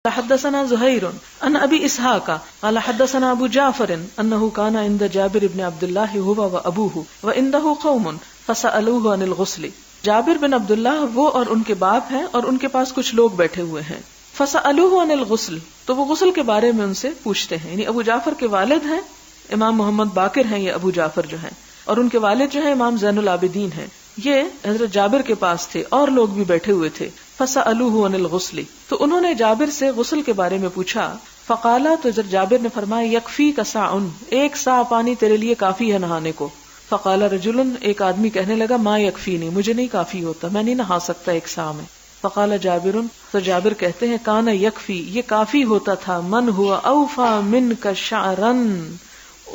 حدثنا زهير عن ابي اسحاق قال حدثنا ابو جعفر انه كان عند جابر بن عبد الله هو وابوه وعنده قوم فسالوه عن الغسل. جابر بن عبد اللہ وہ اور ان کے باپ ہیں اور ان کے پاس کچھ لوگ بیٹھے ہوئے ہیں. فسالوه عن الغسل، تو وہ غسل کے بارے میں ان سے پوچھتے ہیں. یعنی ابو جعفر کے والد ہیں امام محمد باقر ہیں، یہ ابو جعفر جو ہیں، اور ان کے والد جو ہیں امام زین العابدین ہیں. یہ حضرت جابر کے پاس تھے اور لوگ بھی بیٹھے ہوئے تھے. فسألوه عن الغسل، تو انہوں نے جابر سے غسل کے بارے میں پوچھا. فقالا، تو حضرت جابر نے فرمایا یکفیک صاع، ایک صاع پانی تیرے لیے کافی ہے نہانے کو. فقال رجل، ایک آدمی کہنے لگا ما یکفینی، مجھے نہیں کافی ہوتا، میں نہیں نہا سکتا ایک صاع میں. فقال جابر، تو جابر کہتے ہیں کان یکفی، یہ کافی ہوتا تھا، من ہوا اوفا منک شعرا،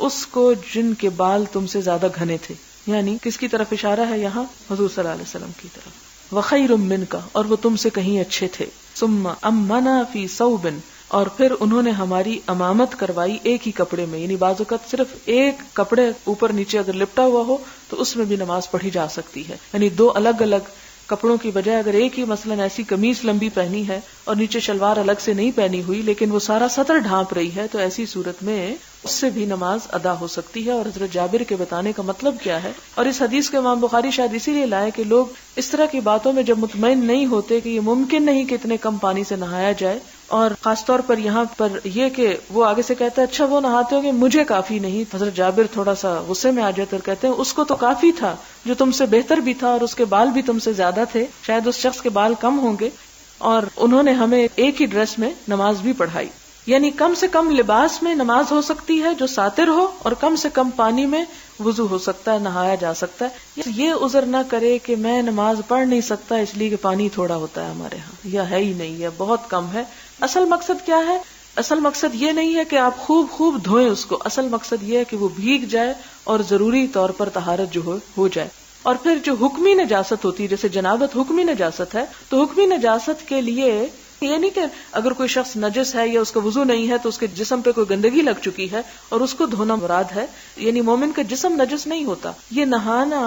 اس کو جن کے بال تم سے زیادہ گھنے تھے. یعنی کس کی طرف اشارہ ہے یہاں؟ حضور صلی اللہ علیہ وسلم کی طرف. وخیر منک، اور وہ تم سے کہیں اچھے تھے. ثم امنا فی ثوب، اور پھر انہوں نے ہماری امامت کروائی ایک ہی کپڑے میں. یعنی بعض اوقات صرف ایک کپڑے اوپر نیچے اگر لپٹا ہوا ہو تو اس میں بھی نماز پڑھی جا سکتی ہے. یعنی دو الگ الگ کپڑوں کی بجائے اگر ایک ہی مثلاً ایسی قمیص لمبی پہنی ہے اور نیچے شلوار الگ سے نہیں پہنی ہوئی لیکن وہ سارا سطر ڈھانپ رہی ہے، تو ایسی صورت میں اس سے بھی نماز ادا ہو سکتی ہے. اور حضرت جابر کے بتانے کا مطلب کیا ہے، اور اس حدیث کو امام بخاری شاید اسی لیے لائے کہ لوگ اس طرح کی باتوں میں جب مطمئن نہیں ہوتے کہ یہ ممکن نہیں کہ اتنے کم پانی سے نہایا جائے، اور خاص طور پر یہاں پر یہ کہ وہ آگے سے کہتا ہے اچھا وہ نہاتے ہوں گے، مجھے کافی نہیں. حضرت جابر تھوڑا سا غصے میں آ جاتے اور کہتے ہیں اس کو تو کافی تھا جو تم سے بہتر بھی تھا اور اس کے بال بھی تم سے زیادہ تھے، شاید اس شخص کے بال کم ہوں گے، اور انہوں نے ہمیں ایک ہی ڈریس میں نماز بھی پڑھائی. یعنی کم سے کم لباس میں نماز ہو سکتی ہے جو ساتر ہو، اور کم سے کم پانی میں وضو ہو سکتا ہے، نہایا جا سکتا ہے. یہ عذر نہ کرے کہ میں نماز پڑھ نہیں سکتا اس لیے کہ پانی تھوڑا ہوتا ہے ہمارے ہاں، یا ہے ہی نہیں، یا بہت کم ہے. اصل مقصد کیا ہے؟ اصل مقصد یہ نہیں ہے کہ آپ خوب خوب دھوئیں اس کو، اصل مقصد یہ ہے کہ وہ بھیگ جائے اور ضروری طور پر طہارت جو ہو جائے. اور پھر جو حکمی نجاست ہوتی ہے، جیسے جنابت حکمی نجاست ہے، تو حکمی نجاست کے لیے یہ نہیں کہ اگر کوئی شخص نجس ہے یا اس کا وضو نہیں ہے تو اس کے جسم پہ کوئی گندگی لگ چکی ہے اور اس کو دھونا مراد ہے. یعنی مومن کا جسم نجس نہیں ہوتا. یہ نہانا،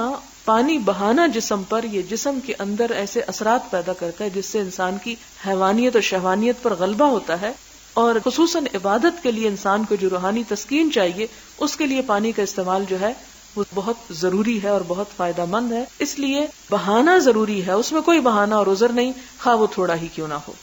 پانی بہانا جسم پر، یہ جسم کے اندر ایسے اثرات پیدا کرتا ہے جس سے انسان کی حیوانیت اور شہوانیت پر غلبہ ہوتا ہے. اور خصوصاً عبادت کے لیے انسان کو جو روحانی تسکین چاہیے، اس کے لیے پانی کا استعمال جو ہے وہ بہت ضروری ہے اور بہت فائدہ مند ہے. اس لیے بہانا ضروری ہے، اس میں کوئی بہانہ اور عذر نہیں، خواہ وہ تھوڑا ہی کیوں نہ ہو.